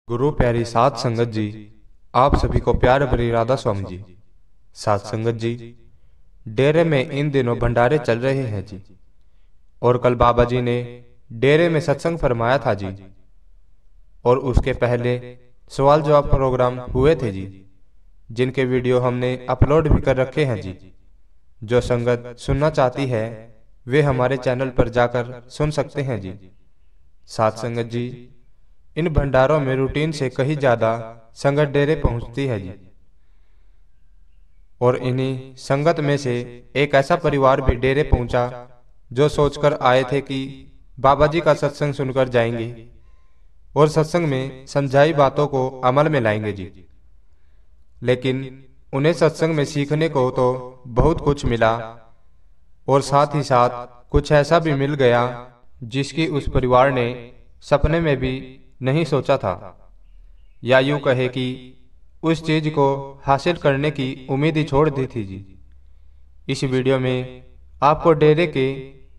गुरु प्यारी साध संगत जी, आप सभी को प्यार भरी राधा स्वामी जी। साध संगत जी, डेरे में इन दिनों भंडारे चल रहे हैं जी। और कल बाबा जी ने डेरे में सत्संग फरमाया था जी। और उसके पहले सवाल जवाब प्रोग्राम हुए थे जी, जिनके वीडियो हमने अपलोड भी कर रखे हैं जी। जो संगत सुनना चाहती है वे हमारे चैनल पर जाकर सुन सकते हैं जी। साध संगत जी, इन भंडारों में रूटीन से कहीं ज्यादा संगत डेरे पहुंचती है जी। और इन्हीं संगत में से एक ऐसा परिवार भी डेरे पहुंचा जो सोचकर आए थे कि बाबा जी का सत्संग सुनकर जाएंगे और सत्संग में समझाई बातों को अमल में लाएंगे जी। लेकिन उन्हें सत्संग में सीखने को तो बहुत कुछ मिला और साथ ही साथ कुछ ऐसा भी मिल गया जिसकी उस परिवार ने सपने में भी नहीं सोचा था, या यूं कहे कि उस चीज को हासिल करने की उम्मीद ही छोड़ दी थी जी। इस वीडियो में आपको डेरे के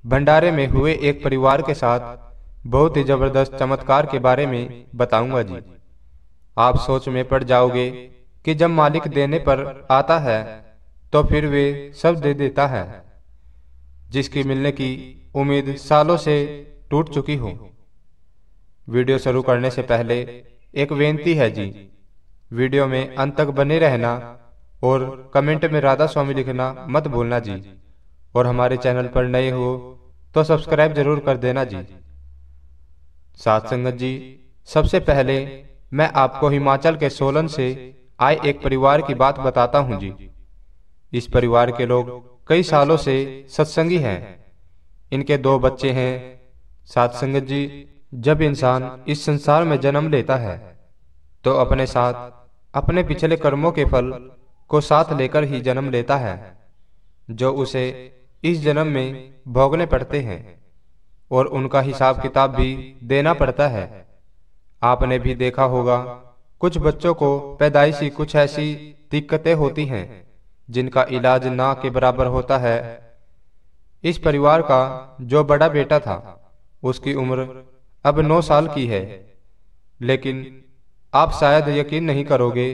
भंडारे में हुए एक परिवार के साथ बहुत ही जबरदस्त चमत्कार के बारे में बताऊंगा जी। आप सोच में पड़ जाओगे कि जब मालिक देने पर आता है तो फिर वे सब दे देता है, जिसकी मिलने की उम्मीद सालों से टूट चुकी हो। वीडियो शुरू करने से पहले एक बेनती है जी, वीडियो में अंत तक बने रहना और कमेंट में राधा स्वामी लिखना मत भूलना जी। और हमारे चैनल पर नए हो तो सब्सक्राइब जरूर कर देना जी। साध संगत जी, सबसे पहले मैं आपको हिमाचल के सोलन से आए एक परिवार की बात बताता हूं जी। इस परिवार के लोग कई सालों से सत्संगी हैं। इनके 2 बच्चे हैं। साध संगत जी, जब इंसान इस संसार में जन्म लेता है तो अपने साथ अपने पिछले कर्मों के फल को साथ लेकर ही जन्म लेता है, जो उसे इस जन्म में भोगने पड़ते हैं और उनका हिसाब किताब भी देना पड़ता है। आपने भी देखा होगा, कुछ बच्चों को पैदाइशी कुछ ऐसी दिक्कतें होती हैं जिनका इलाज ना के बराबर होता है। इस परिवार का जो बड़ा बेटा था उसकी उम्र अब 9 साल की है, लेकिन आप शायद यकीन नहीं करोगे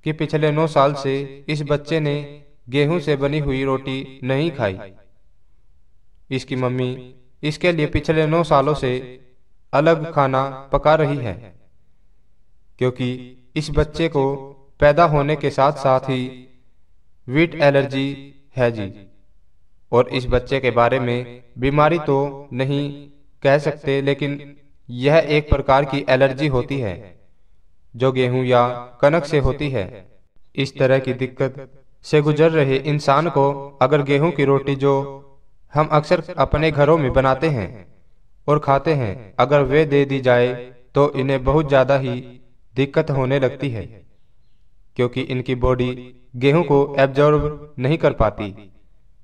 कि पिछले 9 साल से इस बच्चे ने गेहूं से बनी हुई रोटी नहीं खाई। इसकी मम्मी इसके लिए पिछले 9 सालों से अलग खाना पका रही है, क्योंकि इस बच्चे को पैदा होने के साथ साथ ही व्हीट एलर्जी है जी। और इस बच्चे के बारे में बीमारी तो नहीं कह सकते, लेकिन यह एक प्रकार की एलर्जी होती है जो गेहूं या कनक से होती है। इस तरह की दिक्कत से गुजर रहे इंसान को अगर गेहूं की रोटी जो हम अक्सर अपने घरों में बनाते हैं और खाते हैं, अगर वे दे दी जाए तो इन्हें बहुत ज्यादा ही दिक्कत होने लगती है, क्योंकि इनकी बॉडी गेहूं को एब्जॉर्ब नहीं कर पाती,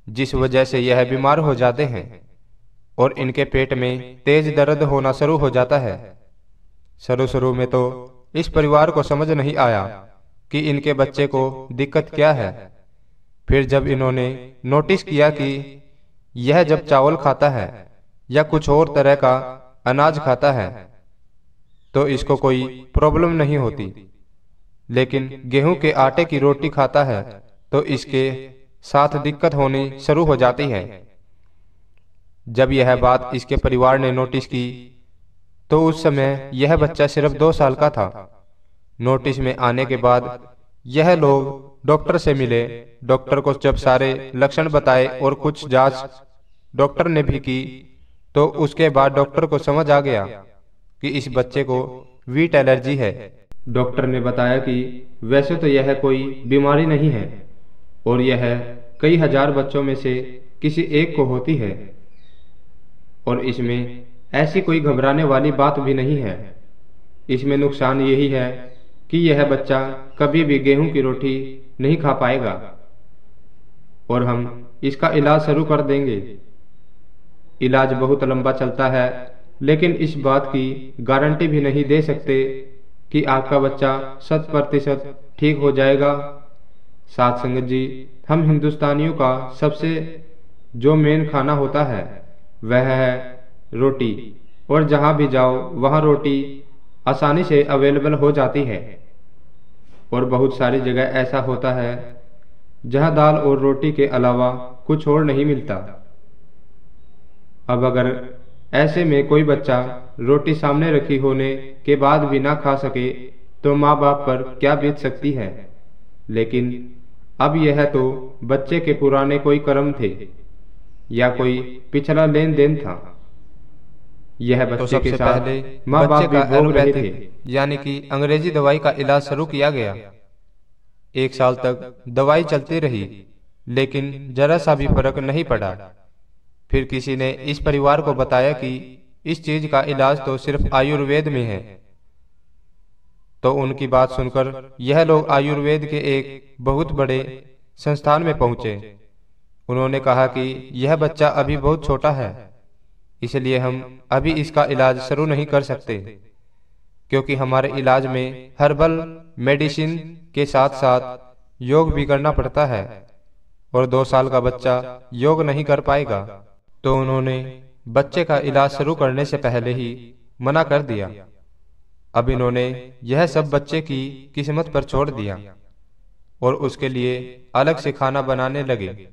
जिस वजह से यह बीमार हो जाते हैं और इनके पेट में तेज दर्द होना शुरू हो जाता है। शुरू में तो इस परिवार को समझ नहीं आया कि इनके बच्चे को दिक्कत क्या है। फिर जब इन्होंने नोटिस किया कि यह जब चावल खाता है या कुछ और तरह का अनाज खाता है तो इसको कोई प्रॉब्लम नहीं होती, लेकिन गेहूं के आटे की रोटी खाता है तो इसके साथ दिक्कत होनी शुरू हो जाती है। जब यह बात इसके परिवार ने नोटिस की तो उस समय यह बच्चा सिर्फ 2 साल का था। नोटिस में आने के बाद यह लोग डॉक्टर से मिले। डॉक्टर को जब सारे लक्षण बताए और कुछ जांच डॉक्टर ने भी की तो उसके बाद डॉक्टर को समझ आ गया कि इस बच्चे को व्हीट एलर्जी है। डॉक्टर ने बताया कि वैसे तो यह कोई बीमारी नहीं है और यह कई हजार बच्चों में से किसी एक को होती है, और इसमें ऐसी कोई घबराने वाली बात भी नहीं है। इसमें नुकसान यही है कि यह बच्चा कभी भी गेहूं की रोटी नहीं खा पाएगा और हम इसका इलाज शुरू कर देंगे। इलाज बहुत लंबा चलता है, लेकिन इस बात की गारंटी भी नहीं दे सकते कि आपका बच्चा 100% ठीक हो जाएगा। साथ संगत जी, हम हिंदुस्तानियों का सबसे जो मेन खाना होता है वह है रोटी, और जहाँ भी जाओ वहाँ रोटी आसानी से अवेलेबल हो जाती है। और बहुत सारी जगह ऐसा होता है जहां दाल और रोटी के अलावा कुछ और नहीं मिलता। अब अगर ऐसे में कोई बच्चा रोटी सामने रखी होने के बाद भी ना खा सके तो माँ बाप पर क्या बीत सकती है। लेकिन अब यह तो बच्चे के पुराने कोई कर्म थे या कोई पिछला लेन देन था। यह बच्चे के साथ माँ बाप भी भोग रहे थे, यानी कि अंग्रेजी दवाई का इलाज शुरू किया गया। 1 साल तक दवाई चलती रही, लेकिन जरा सा भी फर्क नहीं पड़ा। फिर किसी ने इस परिवार को बताया कि इस चीज का इलाज तो सिर्फ आयुर्वेद में है। तो उनकी बात सुनकर यह लोग आयुर्वेद के एक बहुत बड़े संस्थान में पहुंचे। उन्होंने कहा कि यह बच्चा अभी बहुत छोटा है, इसलिए हम अभी इसका इलाज शुरू नहीं कर सकते, क्योंकि हमारे इलाज में हर्बल मेडिसिन के साथ साथ योग भी करना पड़ता है और 2 साल का बच्चा योग नहीं कर पाएगा। तो उन्होंने बच्चे का इलाज शुरू करने से पहले ही मना कर दिया। अब इन्होंने यह सब बच्चे की किस्मत पर छोड़ दिया और उसके लिए अलग से खाना बनाने लगे।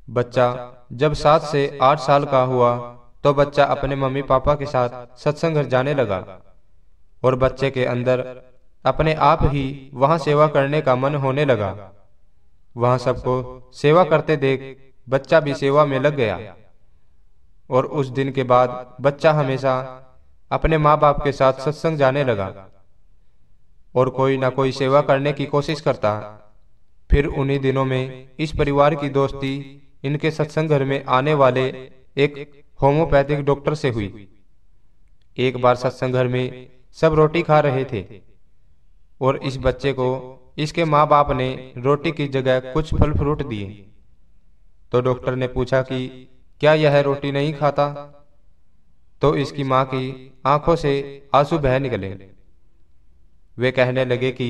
बच्चा जब 7 से 8 साल का हुआ तो बच्चा अपने मम्मी पापा के साथ सत्संग घर जाने लगा और बच्चे के अंदर अपने आप ही वहां सेवा करने का मन होने लगा। वहां सबको सेवा करते देख बच्चा भी सेवा में लग गया और उस दिन के बाद बच्चा हमेशा अपने माँ बाप के साथ सत्संग जाने लगा और कोई ना कोई सेवा करने की कोशिश करता। फिर उन्हीं दिनों में इस परिवार की दोस्ती इनके सत्संग घर में आने वाले एक होम्योपैथिक डॉक्टर से हुई। एक बार सत्संग घर में सब रोटी खा रहे थे और इस बच्चे को इसके माँ बाप ने रोटी की जगह कुछ फल फ्रूट दिए। तो डॉक्टर ने पूछा कि क्या यह रोटी नहीं खाता? तो इसकी माँ की आंखों से आंसू बह निकले। वे कहने लगे कि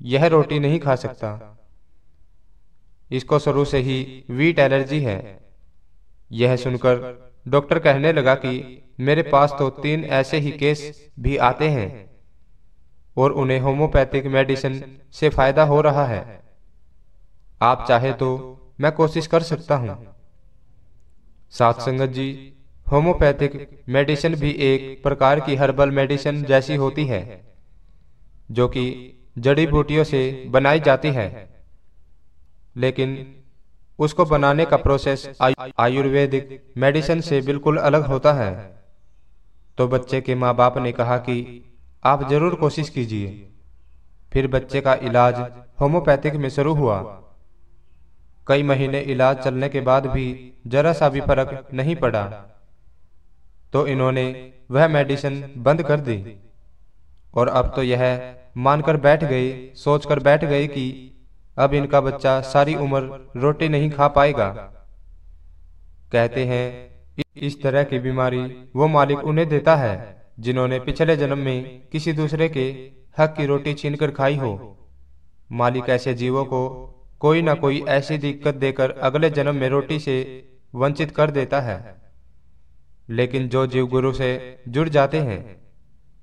यह रोटी नहीं खा सकता, इसको शुरू से ही वीट एलर्जी है। यह सुनकर डॉक्टर कहने लगा कि मेरे पास तो 3 ऐसे ही केस भी आते हैं और उन्हें होम्योपैथिक मेडिसिन से फायदा हो रहा है। आप चाहे तो मैं कोशिश कर सकता हूं। साथ संगत जी, होम्योपैथिक मेडिसिन भी एक प्रकार की हर्बल मेडिसिन जैसी होती है जो कि जड़ी बूटियों से बनाई जाती है, लेकिन उसको बनाने का प्रोसेस आयुर्वेदिक मेडिसिन से बिल्कुल अलग होता है। तो बच्चे के माँ बाप ने कहा कि आप जरूर कोशिश कीजिए। फिर बच्चे का इलाज होम्योपैथिक में शुरू हुआ। कई महीने इलाज चलने के बाद भी जरा सा भी फर्क नहीं पड़ा, तो इन्होंने वह मेडिसिन बंद कर दी और अब तो यह मानकर बैठ गए, सोचकर बैठ गए कि अब इनका बच्चा सारी उम्र रोटी नहीं खा पाएगा। कहते हैं इस तरह की बीमारी वो मालिक उन्हें देता है जिन्होंने पिछले जन्म में किसी दूसरे के हक की रोटी छीनकर खाई हो। मालिक ऐसे जीवों को कोई ना कोई ऐसी दिक्कत देकर अगले जन्म में रोटी से वंचित कर देता है। लेकिन जो जीव गुरु से जुड़ जाते हैं,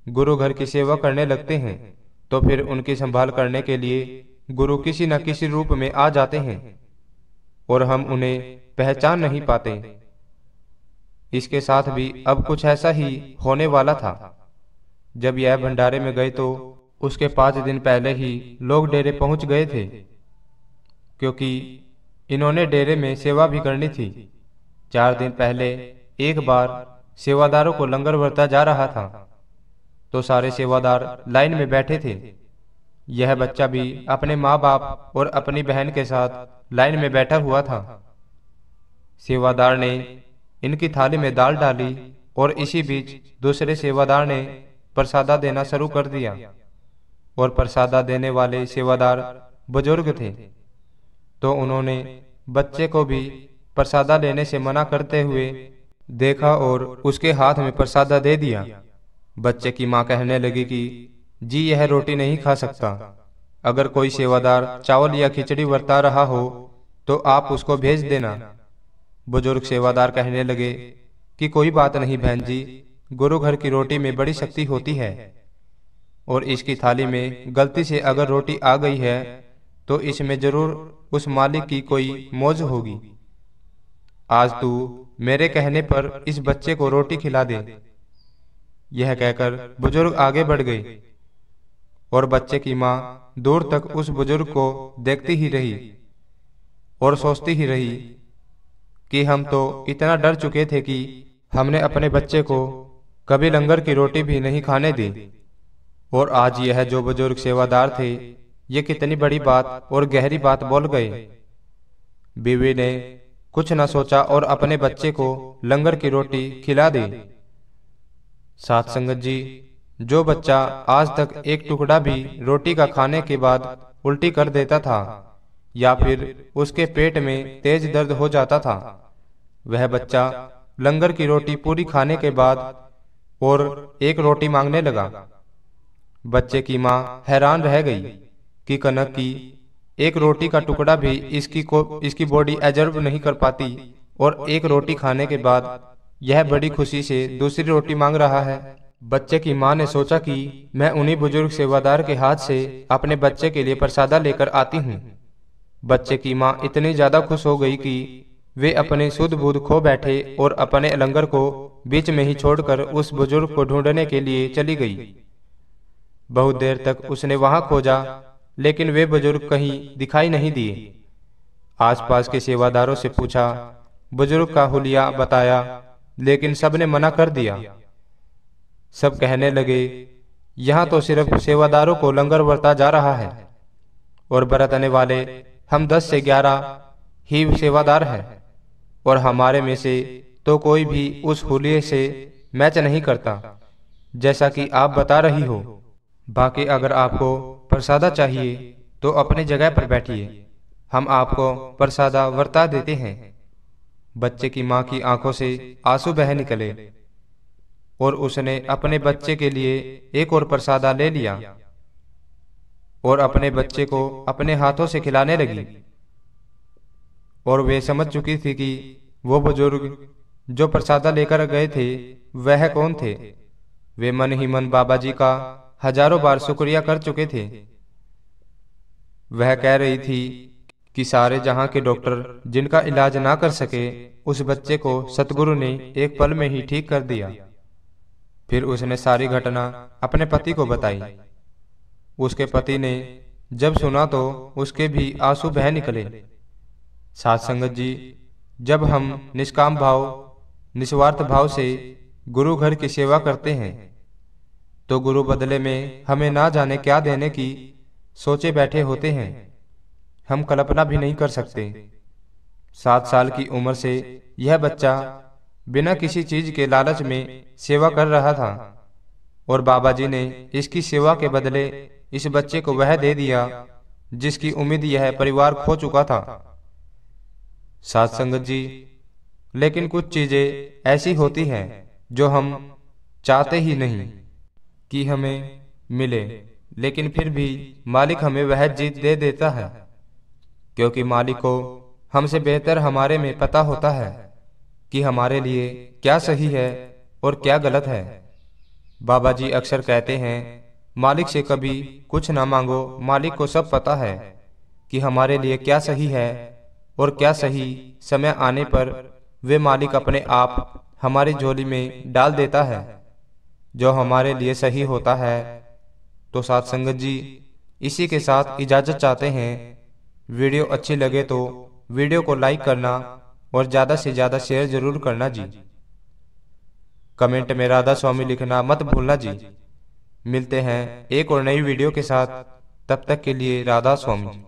गुरु घर की सेवा करने लगते हैं, तो फिर उनकी संभाल करने के लिए गुरु किसी न किसी रूप में आ जाते हैं और हम उन्हें पहचान नहीं पाते। इसके साथ भी अब कुछ ऐसा ही होने वाला था। जब यह भंडारे में गए तो उसके 5 दिन पहले ही लोग डेरे पहुंच गए थे, क्योंकि इन्होंने डेरे में सेवा भी करनी थी। 4 दिन पहले एक बार सेवादारों को लंगर बरता जा रहा था, तो सारे सेवादार लाइन में बैठे थे। यह बच्चा भी अपने माँ बाप और अपनी बहन के साथ लाइन में बैठा हुआ था। सेवादार ने इनकी थाली में दाल डाली और इसी बीच दूसरे सेवादार ने प्रसादा देना शुरू कर दिया। और प्रसादा देने वाले सेवादार बुजुर्ग थे, तो उन्होंने बच्चे को भी प्रसादा लेने से मना करते हुए देखा और उसके हाथ में प्रसादा दे दिया। बच्चे की माँ कहने लगी कि जी यह रोटी नहीं खा सकता। अगर कोई सेवादार चावल या खिचड़ी बरता रहा हो तो आप उसको भेज देना। बुजुर्ग सेवादार कहने लगे कि कोई बात नहीं बहन जी, गुरु घर की रोटी में बड़ी शक्ति होती है, और इसकी थाली में गलती से अगर रोटी आ गई है तो इसमें जरूर उस मालिक की कोई मौज होगी। आज तू मेरे कहने पर इस बच्चे को रोटी खिला दे। यह कहकर बुजुर्ग आगे बढ़ गई और बच्चे की माँ दूर तक उस बुजुर्ग को देखती ही रही और सोचती ही रही कि हम तो इतना डर चुके थे कि हमने अपने बच्चे को कभी लंगर की रोटी भी नहीं खाने दी, और आज यह जो बुजुर्ग सेवादार थे ये कितनी बड़ी बात और गहरी बात बोल गए। बीवी ने कुछ न सोचा और अपने बच्चे को लंगर की रोटी खिला दी। साथ संगत जी, जो बच्चा आज तक एक टुकड़ा भी रोटी का खाने के बाद उल्टी कर देता था या फिर उसके पेट में तेज दर्द हो जाता था, वह बच्चा लंगर की रोटी पूरी खाने के बाद और एक रोटी मांगने लगा। बच्चे की माँ हैरान रह गई कि कनक की एक रोटी का टुकड़ा भी इसकी बॉडी एब्जॉर्ब नहीं कर पाती, और एक रोटी खाने के बाद यह बड़ी खुशी से दूसरी रोटी मांग रहा है। बच्चे की माँ ने सोचा कि मैं उन्हीं बुजुर्ग सेवादार के हाथ से अपने बच्चे के लिए प्रसादा लेकर आती हूँ। बच्चे की माँ इतनी ज्यादा खुश हो गई कि वे अपने सुध बुध खो बैठे और अपने लंगर को बीच में ही छोड़कर उस बुजुर्ग को ढूंढने के लिए चली गई। बहुत देर तक उसने वहां खोजा, लेकिन वे बुजुर्ग कहीं दिखाई नहीं दिए। आसपास के सेवादारों से पूछा, बुजुर्ग का हुलिया बताया, लेकिन सबने मना कर दिया। सब कहने लगे, यहाँ तो सिर्फ सेवादारों को लंगर बरता जा रहा है और बरतने वाले हम 10 से 11 ही सेवादार हैं, और हमारे में से तो कोई भी उस हुलिये से मैच नहीं करता, जैसा कि आप बता रही हो। बाकी अगर आपको प्रसादा चाहिए तो अपनी जगह पर बैठिए, हम आपको प्रसादा वर्ता देते हैं। बच्चे की माँ की आंखों से आंसू बह निकले और उसने अपने बच्चे के लिए एक और प्रसादा ले लिया और अपने बच्चे को अपने हाथों से खिलाने लगी। और वे समझ चुकी थी कि वो बुजुर्ग जो प्रसादा लेकर गए थे वह कौन थे। वे मन ही मन बाबा जी का हजारों बार शुक्रिया कर चुके थे। वह कह रही थी कि सारे जहां के डॉक्टर जिनका इलाज ना कर सके, उस बच्चे को सतगुरु ने एक पल में ही ठीक कर दिया। फिर उसने सारी घटना अपने पति को बताई। उसके पति ने जब सुना तो उसके भी आंसू बह निकले। साथ संगत जी, जब हम निष्काम भाव निस्वार्थ भाव से गुरु घर की सेवा करते हैं तो गुरु बदले में हमें ना जाने क्या देने की सोचे बैठे होते हैं, हम कल्पना भी नहीं कर सकते। 7 साल की उम्र से यह बच्चा बिना किसी चीज के लालच में सेवा कर रहा था और बाबा जी ने इसकी सेवा के बदले इस बच्चे को वह दे दिया जिसकी उम्मीद यह परिवार खो चुका था। साथ संगत जी, लेकिन कुछ चीजें ऐसी होती हैं जो हम चाहते ही नहीं कि हमें मिले, लेकिन फिर भी मालिक हमें वह जीत दे देता है, क्योंकि मालिक को हमसे बेहतर हमारे में पता होता है कि हमारे लिए क्या सही है और क्या गलत है। बाबा जी अक्सर कहते हैं, मालिक से कभी कुछ ना मांगो, मालिक को सब पता है कि हमारे लिए क्या सही है, और क्या सही समय आने पर वे मालिक अपने आप हमारी झोली में डाल देता है जो हमारे लिए सही होता है। तो साथ संगत जी, इसी के साथ इजाजत चाहते हैं। वीडियो अच्छी लगे तो वीडियो को लाइक करना और ज्यादा से ज्यादा शेयर जरूर करना जी। कमेंट में राधा स्वामी लिखना मत भूलना जी। मिलते हैं एक और नई वीडियो के साथ, तब तक के लिए राधा स्वामी।